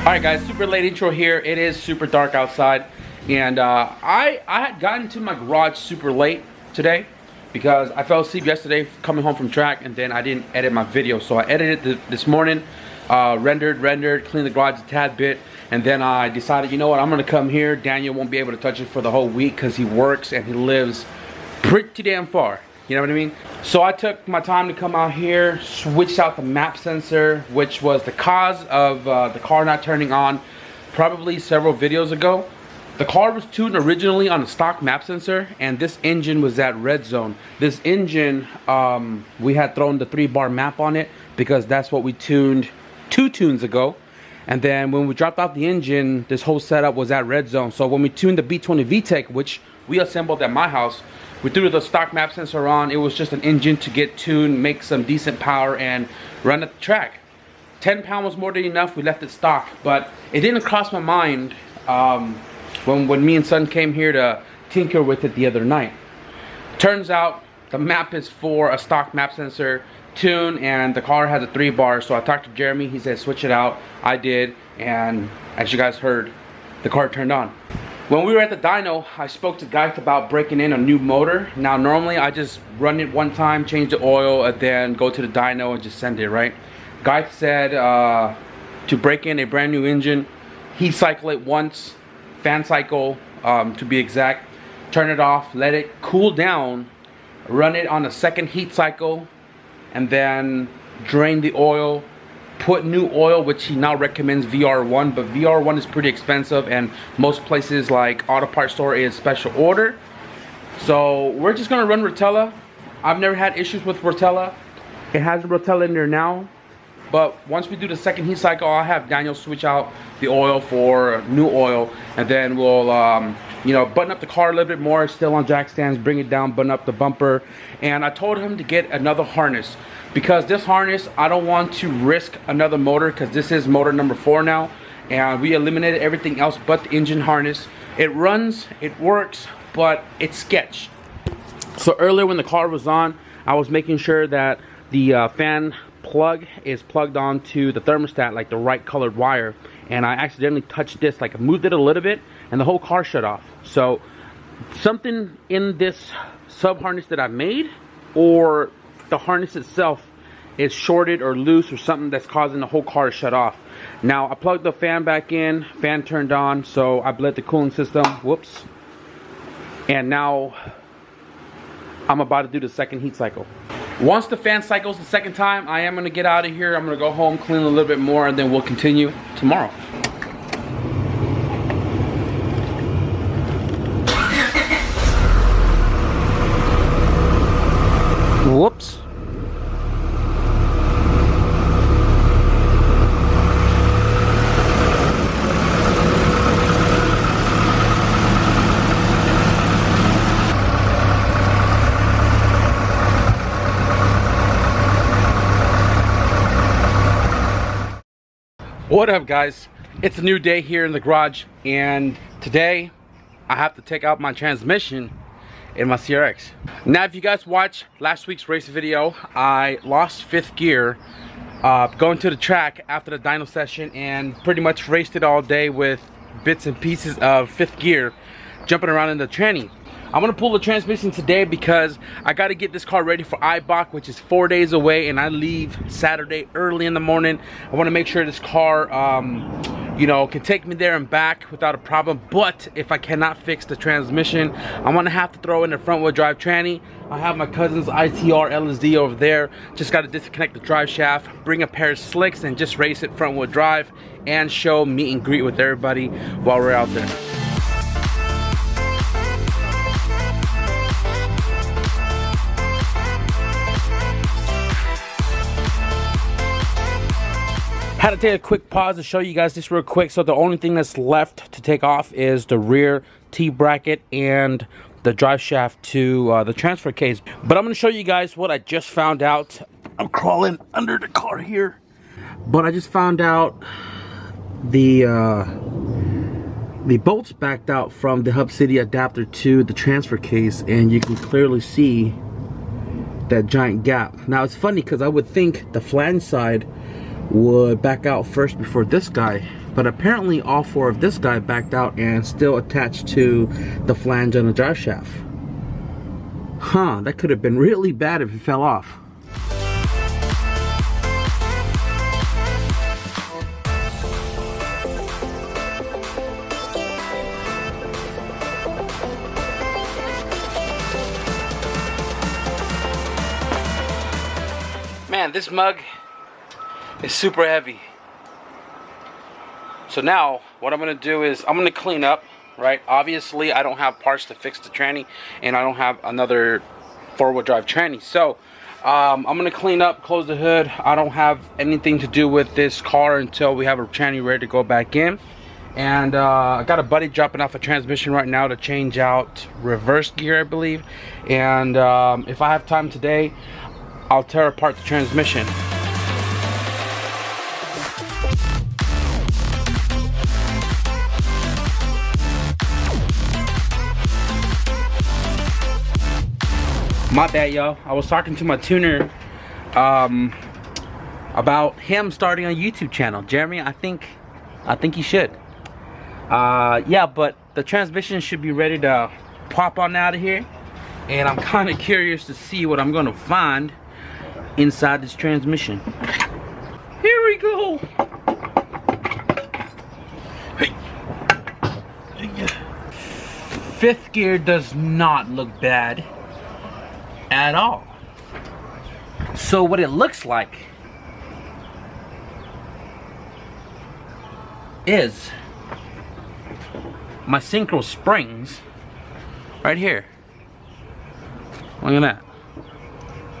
Alright guys, super late intro here. It is super dark outside, and I had gotten to my garage super late today because I fell asleep yesterday coming home from track, and then I didn't edit my video. So I edited this morning, rendered, cleaned the garage a tad bit, and then I decided, you know what, I'm gonna come here. Daniel won't be able to touch it for the whole week because he works and he lives pretty damn far. You know what I mean? So I took my time to come out here, switched out the map sensor, which was the cause of the car not turning on probably several videos ago. The car was tuned originally on a stock map sensor, and this engine was at red zone. This engine, we had thrown the 3-bar map on it because that's what we tuned 2 tunes ago. And then when we dropped out the engine, this whole setup was at red zone. So when we tuned the B20 VTEC, which we assembled at my house, we threw the stock map sensor on. It was just an engine to get tuned, make some decent power, and run at the track. 10 pound was more than enough. We left it stock, but it didn't cross my mind when me and son came here to tinker with it the other night. Turns out the map is for a stock map sensor tune, and the car has a 3-bar. So I talked to Jeremy. He said switch it out. I did, and as you guys heard, the car turned on. When we were at the dyno, I spoke to Geith about breaking in a new motor. Now normally I just run it one time, change the oil, and then go to the dyno and just send it, right? Geith said to break in a brand new engine, heat cycle it once, fan cycle to be exact, turn it off, let it cool down, run it on a second heat cycle, and then drain the oil, put new oil, which he now recommends VR1, but VR1 is pretty expensive, and most places like auto parts store is special order. So we're just gonna run Rotella. I've never had issues with Rotella. It has a Rotella in there now, but once we do the second heat cycle, I'll have Daniel switch out the oil for new oil, and then we'll you know, button up the car a little bit more, still on jack stands, bring it down, button up the bumper. And I told him to get another harness, because this harness, I don't want to risk another motor, because this is motor number 4 now, and we eliminated everything else but the engine harness. It runs, it works, but it's sketch. So earlier when the car was on, I was making sure that the fan plug is plugged onto the thermostat, like the right colored wire, and I accidentally touched this, like I moved it a little bit, and the whole car shut off. So something in this sub harness that I made, or the harness itself is shorted or loose, or something that's causing the whole car to shut off. Now I plugged the fan back in, fan turned on, so I bled the cooling system, whoops, and now I'm about to do the second heat cycle. Once the fan cycles the second time, I am going to get out of here. I'm going to go home, clean a little bit more, and then we'll continue tomorrow. Whoops. What up guys, it's a new day here in the garage, and today I have to take out my transmission in my CRX. Now if you guys watched last week's race video, I lost 5th gear going to the track after the dyno session, and pretty much raced it all day with bits and pieces of 5th gear jumping around in the tranny. I'm gonna pull the transmission today because I gotta get this car ready for IBOC, which is 4 days away, and I leave Saturday early in the morning. I wanna make sure this car you know, can take me there and back without a problem. But if I cannot fix the transmission, I'm gonna have to throw in the front wheel drive tranny. I have my cousin's ITR LSD over there. Just gotta disconnect the drive shaft, bring a pair of slicks, and just race it front wheel drive and show meet and greet with everybody while we're out there. Had to take a quick pause to show you guys this real quick. So the only thing that's left to take off is the rear T-bracket and the drive shaft to the transfer case. But I'm going to show you guys what I just found out. I'm crawling under the car here, but I just found out the bolts backed out from the Hub City adapter to the transfer case, and you can clearly see that giant gap. Now it's funny because I would think the flange side would back out first before this guy, but apparently all 4 of this guy backed out and still attached to the flange on the drive shaft. Huh, that could have been really bad if it fell off. Man, this mug is super heavy. So now what I'm gonna do is I'm gonna clean up, right? Obviously I don't have parts to fix the tranny, and I don't have another 4-wheel drive tranny. So I'm gonna clean up, close the hood. I don't have anything to do with this car until we have a tranny ready to go back in. And I got a buddy dropping off a transmission right now to change out reverse gear, I believe. And if I have time today, I'll tear apart the transmission. My bad, y'all. I was talking to my tuner about him starting a YouTube channel. Jeremy, I think he should. Yeah, but the transmission should be ready to pop on out of here, and I'm kind of curious to see what I'm gonna find inside this transmission. Here we go. Hey. 5th gear does not look bad at all. So what it looks like is my synchro springs right here. Look at that.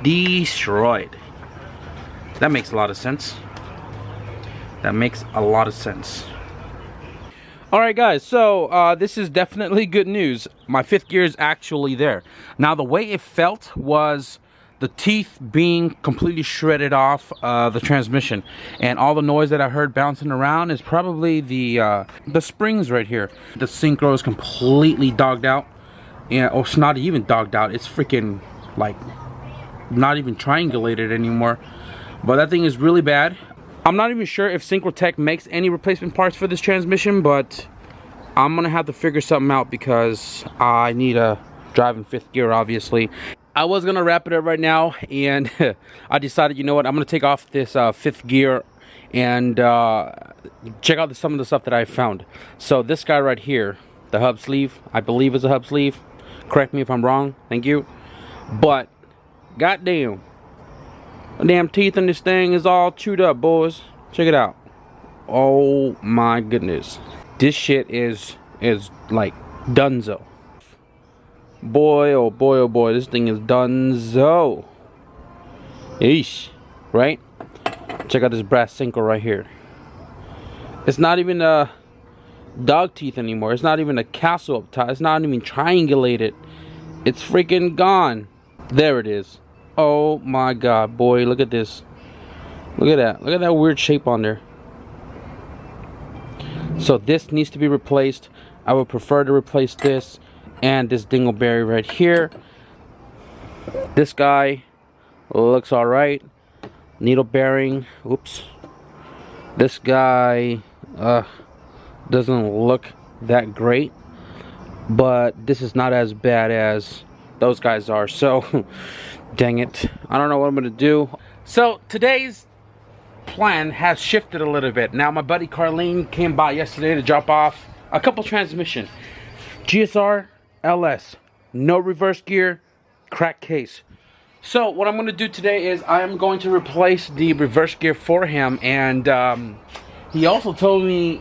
Destroyed. That makes a lot of sense. That makes a lot of sense. Alright guys, so this is definitely good news. My 5th gear is actually there. Now the way it felt was the teeth being completely shredded off the transmission, and all the noise that I heard bouncing around is probably the springs right here. The synchro is completely dogged out, and oh, it's not even dogged out, it's freaking like not even triangulated anymore. But that thing is really bad. I'm not even sure if Synchrotech makes any replacement parts for this transmission, but I'm gonna have to figure something out because I need a drive in 5th gear, obviously. I was gonna wrap it up right now, and I decided, you know what, I'm gonna take off this 5th gear and check out some of the stuff that I found. So this guy right here, the hub sleeve, I believe is a hub sleeve. Correct me if I'm wrong, thank you. But goddamn, the damn teeth in this thing is all chewed up, boys. Check it out. Oh my goodness, this shit is like dunzo. Boy, oh boy, oh boy, this thing is dunzo. Eesh, right? Check out this brass synchro right here. It's not even a dog teeth anymore. It's not even a castle up top. It's not even triangulated. It's freaking gone. There it is. Oh my god, boy, look at this. Look at that. Look at that weird shape on there. So this needs to be replaced. I would prefer to replace this and this dingleberry right here. This guy looks alright. Needle bearing. Oops. This guy doesn't look that great, but this is not as bad as those guys are. So dang it, I don't know what I'm gonna do. So today's plan has shifted a little bit. Now my buddy Carlene came by yesterday to drop off a couple transmission. GSR LS, no reverse gear, cracked case. So what I'm gonna do today is I am going to replace the reverse gear for him, and he also told me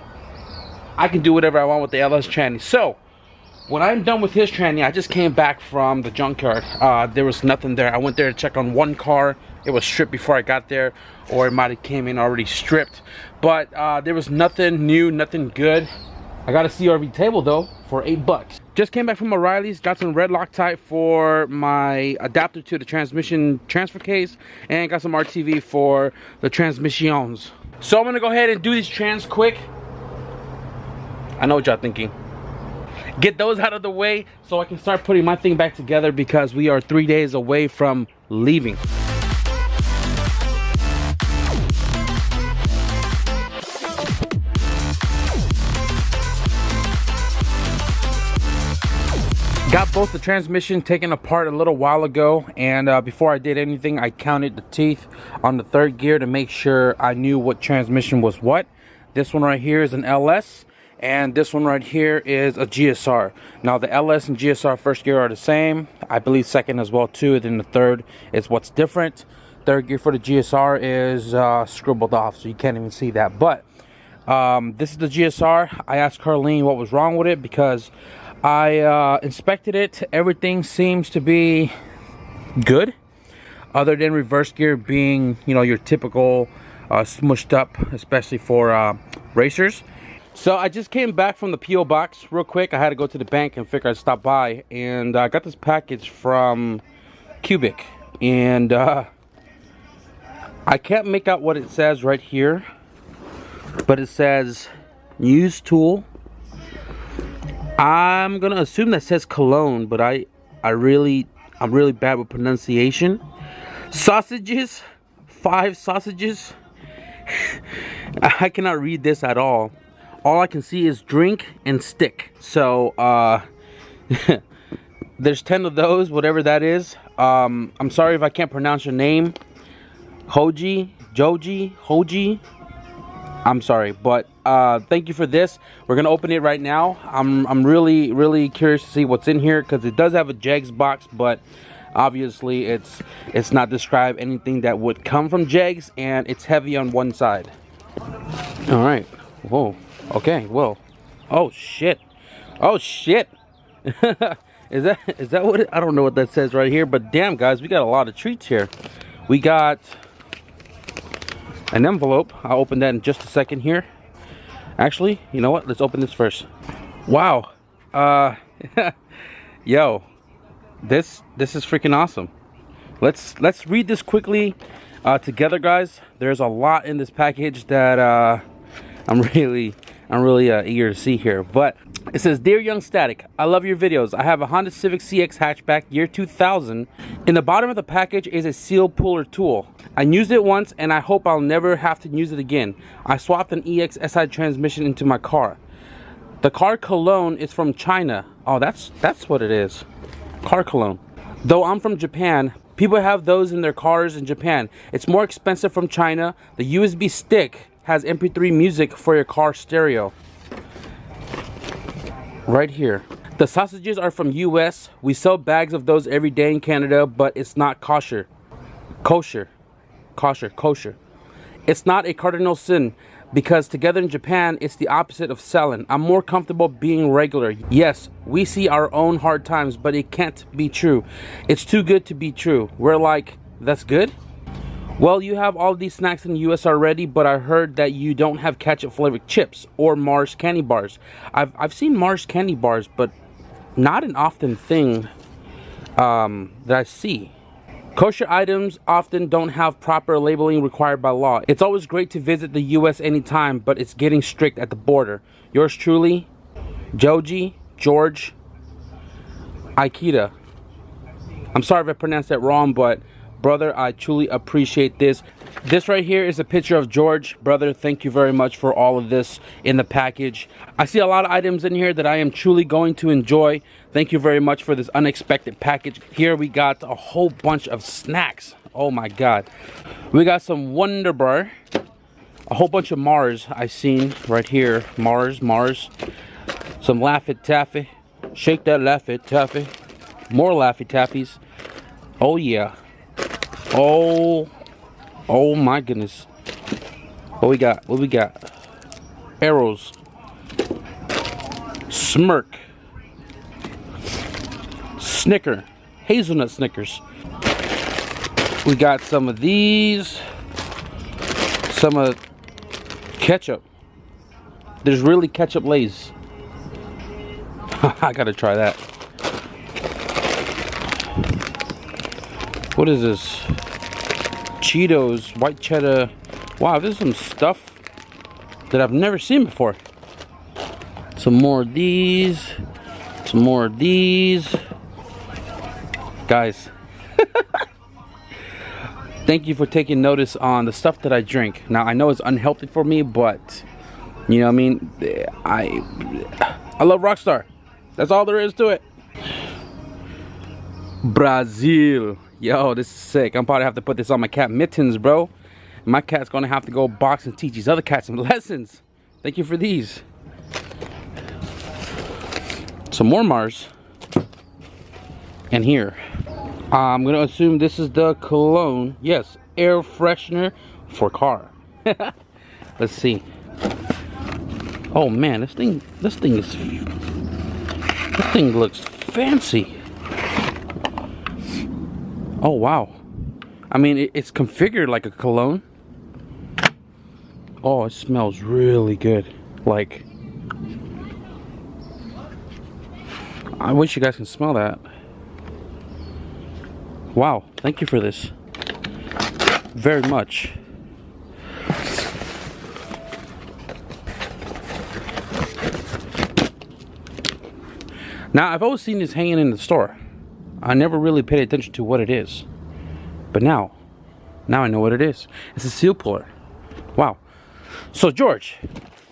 I can do whatever I want with the LS tranny. So when I'm done with his tranny, I just came back from the junkyard. There was nothing there. I went there to check on one car. It was stripped before I got there, or it might have came in already stripped. But there was nothing new, nothing good. I got a CRV table though for $8. Just came back from O'Reilly's, got some red Loctite for my adapter to the transmission transfer case, and got some RTV for the transmissions. So I'm gonna go ahead and do these trans quick. I know what y'all thinking. Get those out of the way so I can start putting my thing back together, because we are 3 days away from leaving. Got both the transmission taken apart a little while ago, and before I did anything, I counted the teeth on the third gear to make sure I knew what transmission was what. This one right here is an LS, and this one right here is a GSR. Now the LS and GSR first gear are the same. I believe second as well too. Then the third is what's different. Third gear for the GSR is scribbled off, so you can't even see that. But this is the GSR. I asked Carlene what was wrong with it because I inspected it. Everything seems to be good, other than reverse gear being, you know, your typical smushed up, especially for racers. So I just came back from the PO box real quick. I had to go to the bank and figure I'd stop by, and I got this package from Cubic, and I can't make out what it says right here, but it says use tool. I'm gonna assume that says cologne, but I'm really bad with pronunciation. Sausages, 5 sausages. I cannot read this at all. All I can see is drink and stick. So there's 10 of those, whatever that is. I'm sorry if I can't pronounce your name. Hoji, Joji, Hoji. I'm sorry, but thank you for this. We're gonna open it right now. I'm really curious to see what's in here, because it does have a Jegs box, but obviously it's not described anything that would come from Jegs, and it's heavy on one side. All right. Whoa. Okay. Whoa. Oh shit. Oh shit. Is that what I don't know what that says right here, but damn guys, we got a lot of treats here. We got an envelope. I'll open that in just a second here. Actually, you know what? Let's open this first. Wow. Yo, this is freaking awesome. Let's read this quickly together, guys. There's a lot in this package that I'm really eager to see here. But it says, "Dear Young Static, I love your videos. I have a Honda Civic CX hatchback, year 2000. In the bottom of the package is a seal puller tool. I used it once and I hope I'll never have to use it again. I swapped an EX-SI transmission into my car. The car cologne is from China." Oh, that's what it is. Car cologne. "Though I'm from Japan, people have those in their cars in Japan. It's more expensive from China. The USB stick has MP3 music for your car stereo." Right here. "The sausages are from US. We sell bags of those every day in Canada, but it's not kosher. Kosher. It's not a cardinal sin, because together in Japan, it's the opposite of selling. I'm more comfortable being regular. Yes, we see our own hard times, but it can't be true. It's too good to be true." We're like, that's good? "Well, you have all these snacks in the US already, but I heard that you don't have ketchup flavored chips or Mars candy bars." I've seen Mars candy bars, but not an often thing that I see. "Kosher items often don't have proper labeling required by law. It's always great to visit the US anytime, but it's getting strict at the border. Yours truly, Joji, George, Aikida." I'm sorry if I pronounced that wrong, but brother, I truly appreciate this. This right here is a picture of George. Brother, thank you very much for all of this in the package. I see a lot of items in here that I am truly going to enjoy. Thank you very much for this unexpected package. Here we got a whole bunch of snacks. Oh my God. We got some Wonder Bar. A whole bunch of Mars I seen right here. Mars. Some Laffy Taffy. Shake that Laffy Taffy. More Laffy Taffies. Oh yeah. Oh my goodness. What we got? Arrows. Smirk. Snicker. Hazelnut Snickers. We got some of these. Some of ketchup. There's really ketchup Lay's. I gotta try that. What is this? Cheetos, white cheddar. Wow, there's some stuff that I've never seen before. Some more of these. Some more of these. Guys, thank you for taking notice on the stuff that I drink. Now, I know it's unhealthy for me, but, you know what I mean? I love Rockstar. That's all there is to it. Brazil. Yo, this is sick. I'm probably have to put this on my cat Mittens, bro. My cat's gonna have to go box and teach these other cats some lessons. Thank you for these. Some more Mars. And here, I'm gonna assume this is the cologne. Yes, air freshener for car. Let's see. Oh man, this thing looks fancy. Oh wow. I mean, it's configured like a cologne. Oh, it smells really good. Like, I wish you guys can smell that. Wow, thank you for this. Very much. Now, I've always seen this hanging in the store. I never really paid attention to what it is. But now I know what it is. It's a seal puller. Wow. So, George,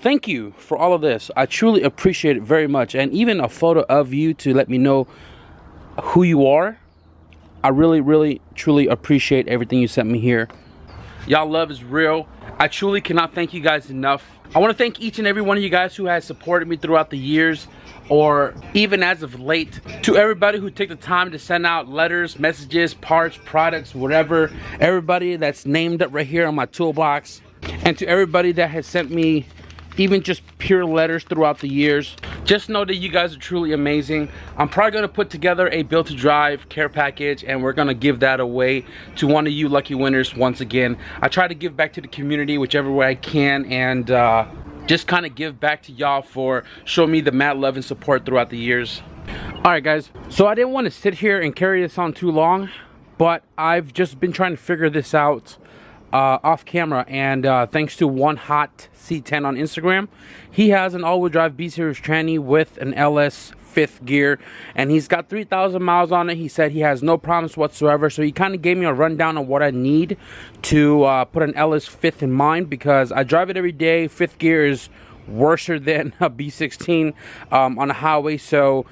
thank you for all of this. I truly appreciate it very much. And even a photo of you to let me know who you are. I really, truly appreciate everything you sent me here. Y'all love is real. I truly cannot thank you guys enough. I want to thank each and every one of you guys who has supported me throughout the years, or even as of late. To everybody who took the time to send out letters, messages, parts, products, whatever. Everybody that's named up right here on my toolbox. And to everybody that has sent me even just pure letters throughout the years. Just know that you guys are truly amazing. I'm probably going to put together a Built to Drive care package, and we're going to give that away to one of you lucky winners once again. I try to give back to the community whichever way I can, and just kind of give back to y'all for showing me the mad love and support throughout the years. Alright guys, so I didn't want to sit here and carry this on too long, but I've just been trying to figure this out off camera, and thanks to One Hot C10 on Instagram, he has an all-wheel drive B-Series tranny with an LS 5th gear, and he's got 3,000 miles on it. He said he has no problems whatsoever, so he kind of gave me a rundown of what I need to put an LS 5th in mind, because I drive it every day. 5th gear is worse than a B16 on the highway. So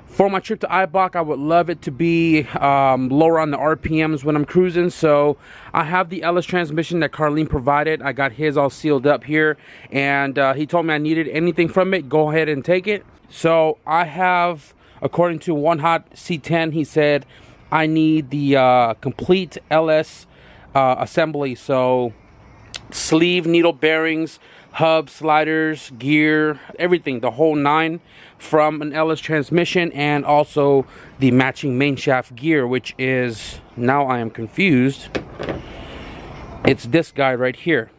for my trip to IBOC, I would love it to be lower on the RPMs when I'm cruising. So I have the LS transmission that Carlene provided. I got his all sealed up here, and he told me I needed anything from it, go ahead and take it. So I have, according to One Hot C10, he said I need the complete LS assembly. So sleeve, needle bearings, hub, sliders, gear, everything, the whole nine from an LS transmission, and also the matching main shaft gear, which is, now I am confused, it's this guy right here.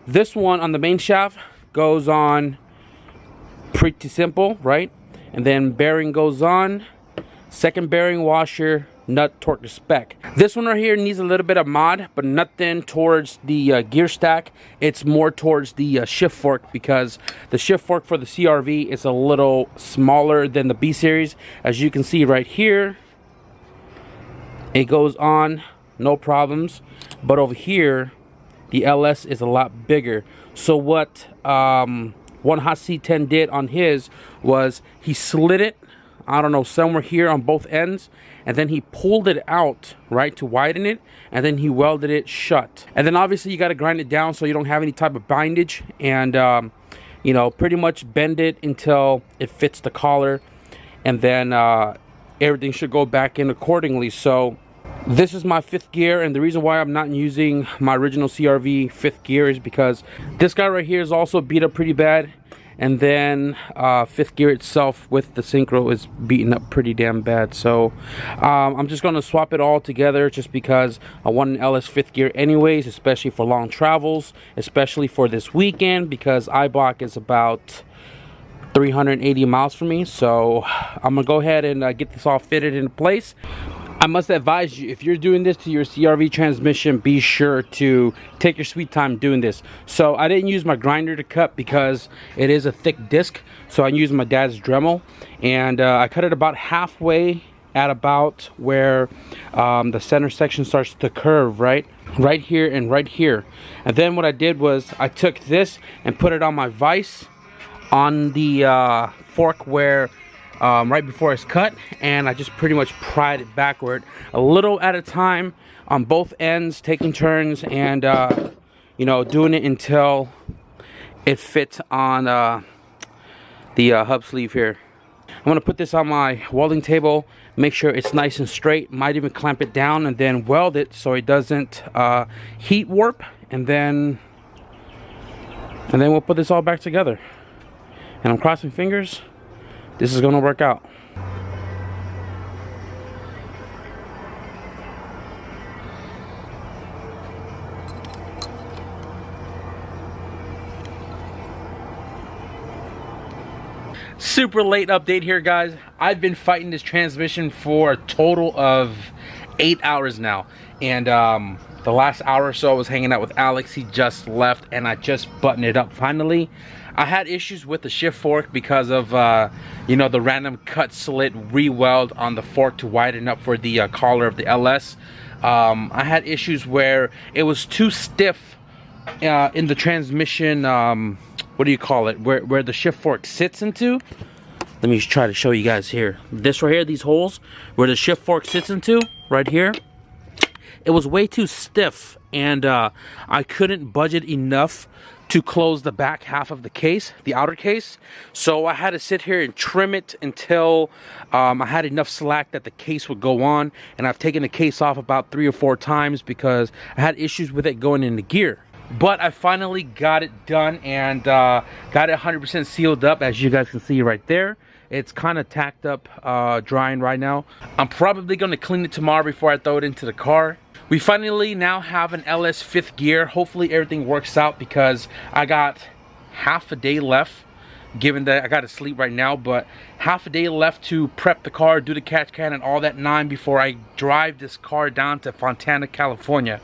This one on the main shaft goes on pretty simple, right? And then bearing goes on, second bearing, washer, nut, torque to spec. This one right here needs a little bit of mod, but nothing towards the gear stack. It's more towards the shift fork, because the shift fork for the CRV is a little smaller than the B series. As you can see right here, it goes on no problems, but over here the LS is a lot bigger. So what One Hot C10 did on his was he slid it, I don't know, somewhere here on both ends, and then he pulled it out, right, to widen it, and then he welded it shut. And then obviously you got to grind it down so you don't have any type of bindage, and you know, pretty much bend it until it fits the collar, and then everything should go back in accordingly. So this is my 5th gear, and the reason why I'm not using my original CRV 5th gear is because this guy right here is also beat up pretty bad. And then 5th gear itself with the synchro is beaten up pretty damn bad. So I'm just going to swap it all together, just because I want an LS 5th gear anyways, especially for long travels, especially for this weekend, because IBOC is about 380 miles from me. So I'm going to go ahead and get this all fitted into place. I must advise you, if you're doing this to your CRV transmission, be sure to take your sweet time doing this. So I didn't use my grinder to cut because it is a thick disc, so I used my dad's Dremel, and I cut it about halfway at about where the center section starts to curve, right here and right here. And then what I did was I took this and put it on my vise on the fork where right before it's cut, and I just pretty much pried it backward a little at a time on both ends, taking turns, and you know, doing it until it fits on the hub sleeve here. I'm gonna put this on my welding table, make sure it's nice and straight, might even clamp it down and then weld it so it doesn't heat warp, and then we'll put this all back together. And I'm crossing fingers this is gonna work out. Super late update here, guys. I've been fighting this transmission for a total of 8 hours now, and the last hour or so I was hanging out with Alex. He just left and I just buttoned it up finally. I had issues with the shift fork because of you know, the random cut slit re-weld on the fork to widen up for the collar of the LS. I had issues where it was too stiff in the transmission, what do you call it, where the shift fork sits into. Let me try to show you guys here. This right here, these holes where the shift fork sits into, right here, it was way too stiff, and I couldn't budget enough to close the back half of the case, the outer case. So I had to sit here and trim it until I had enough slack that the case would go on. And I've taken the case off about 3 or 4 times because I had issues with it going into gear. But I finally got it done and got it 100% sealed up, as you guys can see right there. It's kind of tacked up, drying right now. I'm probably going to clean it tomorrow before I throw it into the car. We finally now have an LS 5th gear. Hopefully everything works out because I got half a day left, given that I got to sleep right now, but half a day left to prep the car, do the catch can and all that before I drive this car down to Fontana, California,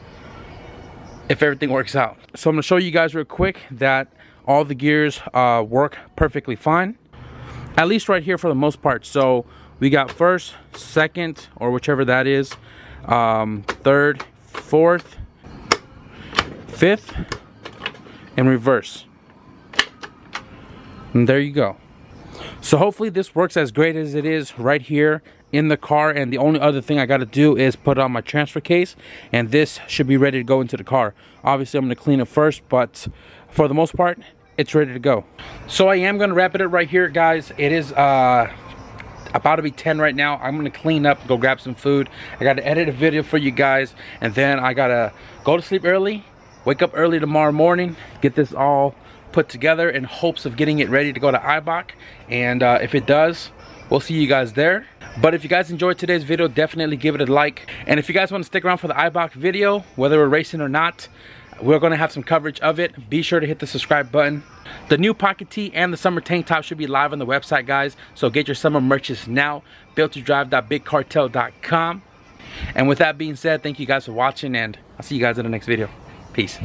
if everything works out. So I'm going to show you guys real quick that all the gears work perfectly fine, at least right here for the most part. So we got first, second, or whichever that is, third, fourth, fifth, and reverse. And there you go. So hopefully this works as great as it is right here in the car, and the only other thing I got to do is put on my transfer case, and this should be ready to go into the car. Obviously I'm going to clean it first, but for the most part it's ready to go. So I am going to wrap it up right here, guys. It is about to be 10 right now. I'm gonna clean up, go grab some food. I gotta edit a video for you guys, and then I gotta go to sleep early, wake up early tomorrow morning, get this all put together in hopes of getting it ready to go to IBOC. And if it does, we'll see you guys there. But if you guys enjoyed today's video, definitely give it a like. And if you guys want to stick around for the IBOC video, whether we're racing or not, we're going to have some coverage of it. Be sure to hit the subscribe button. The new pocket tee and the summer tank top should be live on the website, guys. So get your summer merches now. builttodrive.bigcartel.com. And with that being said, thank you guys for watching, and I'll see you guys in the next video. Peace.